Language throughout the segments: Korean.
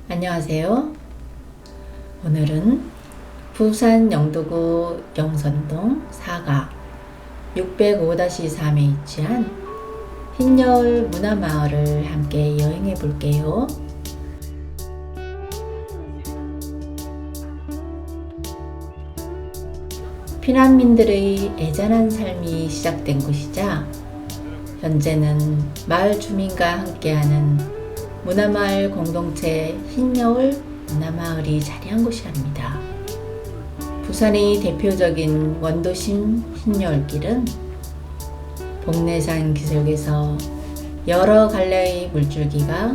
안녕하세요. 오늘은 부산 영도구 영선동 4가 605-3에 위치한 흰여울 문화마을을 함께 여행해 볼게요. 피난민들의 애잔한 삶이 시작된 곳이자 현재는 마을 주민과 함께하는 문화마을 공동체 흰여울 문화마을이 자리한 곳이랍니다. 부산의 대표적인 원도심 흰여울길은 복내산 기슭에서 여러 갈래의 물줄기가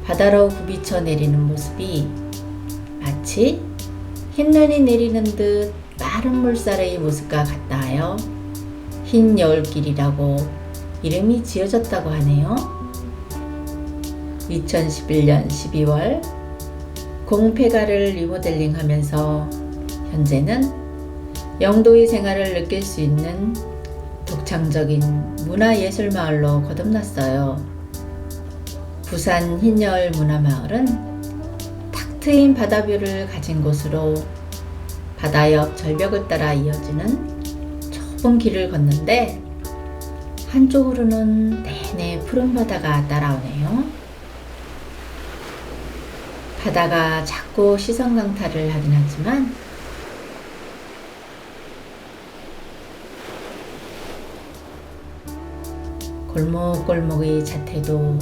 바다로 굽이쳐 내리는 모습이 마치 흰눈이 내리는 듯 마른 물살의 모습과 같다 하여 흰여울길이라고 이름이 지어졌다고 하네요. 2011년 12월 공폐가를 리모델링하면서 현재는 영도의 생활을 느낄 수 있는 독창적인 문화예술마을로 거듭났어요. 부산 흰여울 문화마을은 탁 트인 바다뷰를 가진 곳으로 바다 옆 절벽을 따라 이어지는 좁은 길을 걷는데 한쪽으로는 내내 푸른 바다가 따라오네요. 바다가 자꾸 시선 강탈을 하긴 하지만 골목골목의 자태도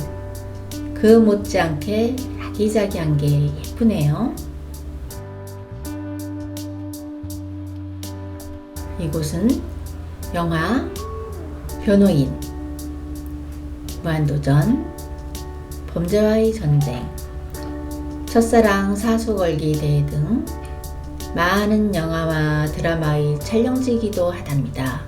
그 못지않게 아기자기한 게 예쁘네요. 이곳은 영화 변호인, 무한도전, 범죄와의 전쟁, 첫사랑 사수걸기 대회 등 많은 영화와 드라마의 촬영지이기도 하답니다.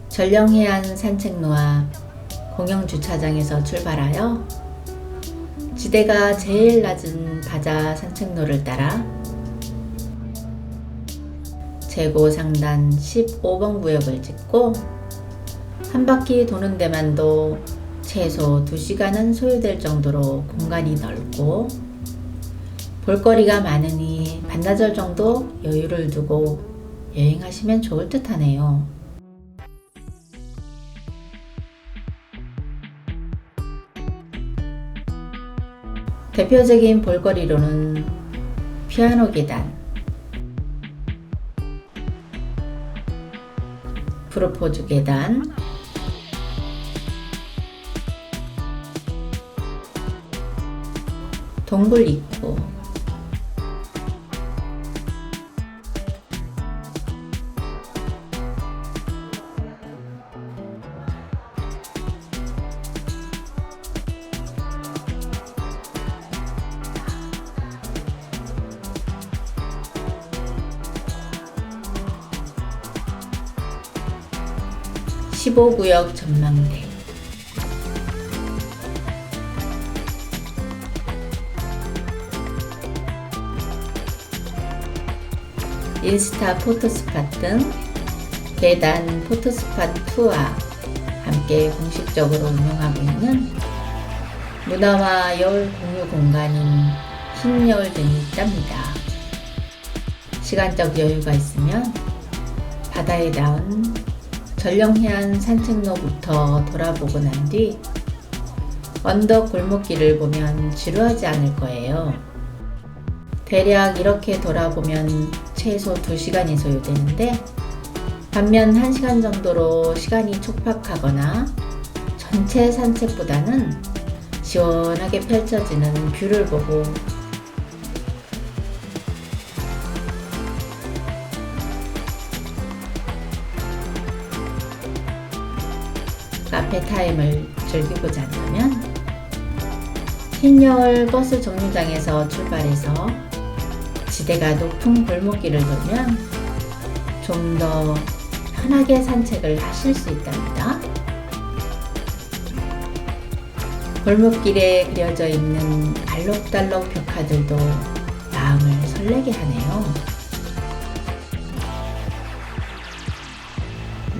전령해안 산책로와 공영주차장에서 출발하여 지대가 제일 낮은 바자 산책로를 따라 재고 상단 15번 구역을 찍고 한 바퀴 도는 데만도 최소 2시간은 소요될 정도로 공간이 넓고 볼거리가 많으니 반나절 정도 여유를 두고 여행하시면 좋을 듯 하네요. 대표적인 볼거리로는 피아노 계단, 프로포즈 계단, 동굴 입구, (15구역) 전망대, 인스타 포토스팟 등 계단 포토스팟 투와 함께 공식적으로 운영하고 있는 문화와 여울 공유 공간인 흰여울 등이 있답니다. 시간적 여유가 있으면 바다에 닿은 전령해안 산책로부터 돌아보고 난 뒤 언덕 골목길을 보면 지루하지 않을 거예요. 대략 이렇게 돌아보면 최소 2시간이 소요되는데 반면 1시간 정도로 시간이 촉박하거나 전체 산책보다는 시원하게 펼쳐지는 뷰를 보고 카페 타임을 즐기고자 한다면 흰여울 버스 정류장에서 출발해서 지대가 높은 골목길을 돌면 좀 더 편하게 산책을 하실 수 있답니다. 골목길에 그려져 있는 알록달록 벽화들도 마음을 설레게 하네요.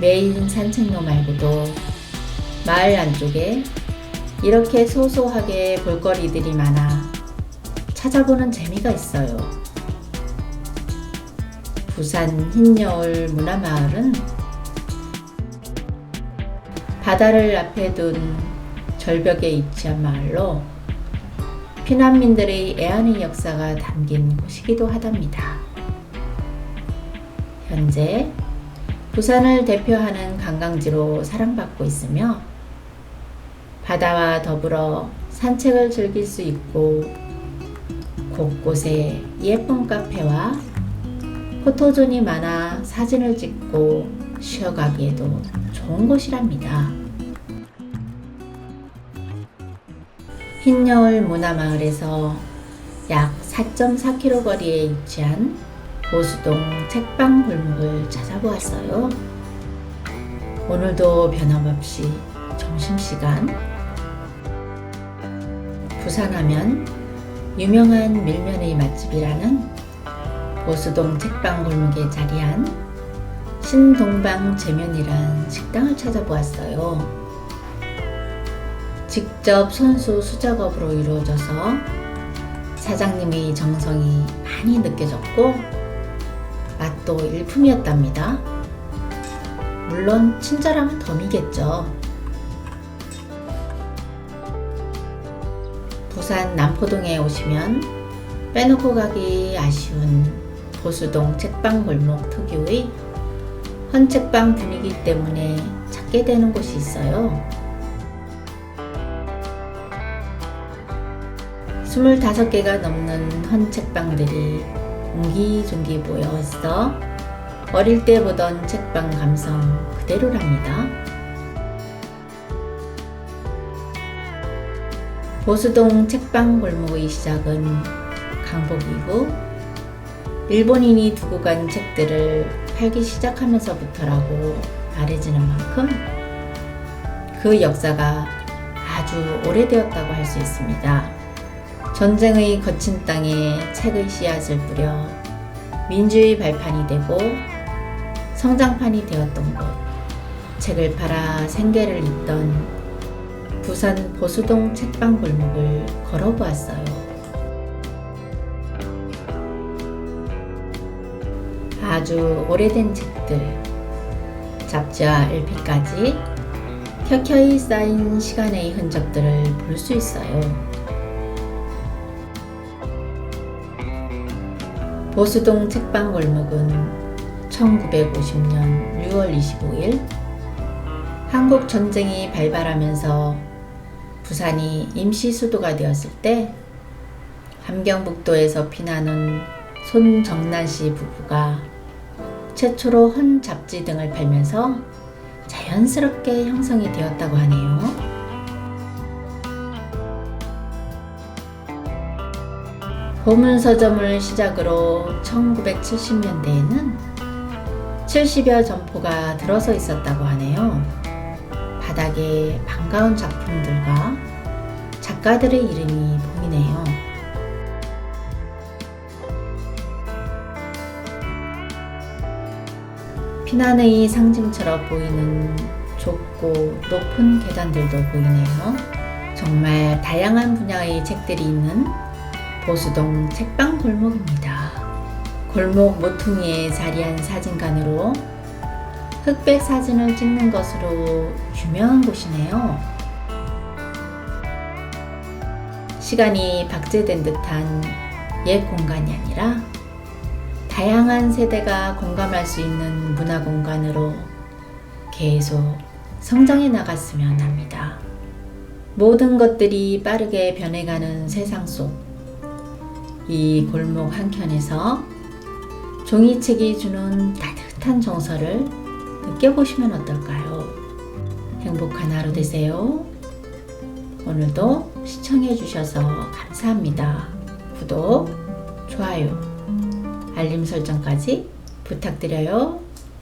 메인 산책로 말고도 마을 안쪽에 이렇게 소소하게 볼거리들이 많아 찾아보는 재미가 있어요. 부산 흰여울 문화마을은 바다를 앞에 둔 절벽에 위치한 마을로 피난민들의 애환의 역사가 담긴 곳이기도 하답니다. 현재 부산을 대표하는 관광지로 사랑받고 있으며 바다와 더불어 산책을 즐길 수 있고 곳곳에 예쁜 카페와 포토존이 많아 사진을 찍고 쉬어가기에도 좋은 곳이랍니다. 흰여울 문화마을에서 약 4.4km 거리에 위치한 보수동 책방 골목을 찾아보았어요. 오늘도 변함없이 점심시간 부산하면 유명한 밀면의 맛집이라는 보수동 책방 골목에 자리한 신동방 제면이란 식당을 찾아보았어요. 직접 손수 수작업으로 이루어져서 사장님의 정성이 많이 느껴졌고 맛도 일품이었답니다. 물론 친절하면 덤이겠죠. 부산 남포동에 오시면 빼놓고 가기 아쉬운 보수동 책방 골목 특유의 헌책방 분위기 때문에 찾게 되는 곳이 있어요. 25개가 넘는 헌책방들이 옹기종기 모여 있어 어릴 때 보던 책방 감성 그대로랍니다. 보수동 책방 골목의 시작은 강복 이후 일본인이 두고 간 책들을 팔기 시작하면서부터라고 말해지는 만큼 그 역사가 아주 오래되었다고 할 수 있습니다. 전쟁의 거친 땅에 책의 씨앗을 뿌려 민주의 발판이 되고 성장판이 되었던 곳, 책을 팔아 생계를 잇던 부산 보수동 책방 골목을 걸어보았어요. 아주 오래된 책들, 잡지와 LP까지 켜켜이 쌓인 시간의 흔적들을 볼 수 있어요. 보수동 책방 골목은 1950년 6월 25일 한국 전쟁이 발발하면서 부산이 임시 수도가 되었을 때 함경북도에서 피난온 손정난 씨 부부가 최초로 헌 잡지 등을 팔면서 자연스럽게 형성이 되었다고 하네요. 보문서점을 시작으로 1970년대에는 70여 점포가 들어서 있었다고 하네요. 바닥에 반가운 작품들과 작가들의 이름이 보이네요. 피난의 상징처럼 보이는 좁고 높은 계단들도 보이네요. 정말 다양한 분야의 책들이 있는 보수동 책방 골목입니다. 골목 모퉁이에 자리한 사진관으로 흑백 사진을 찍는 것으로 유명한 곳이네요. 시간이 박제된 듯한 옛 공간이 아니라 다양한 세대가 공감할 수 있는 문화 공간으로 계속 성장해 나갔으면 합니다. 모든 것들이 빠르게 변해가는 세상 속 이 골목 한켠에서 종이책이 주는 따뜻한 정서를 느껴보시면 어떨까요? 행복한 하루 되세요. 오늘도 시청해주셔서 감사합니다. 구독, 좋아요, 알림 설정까지 부탁드려요.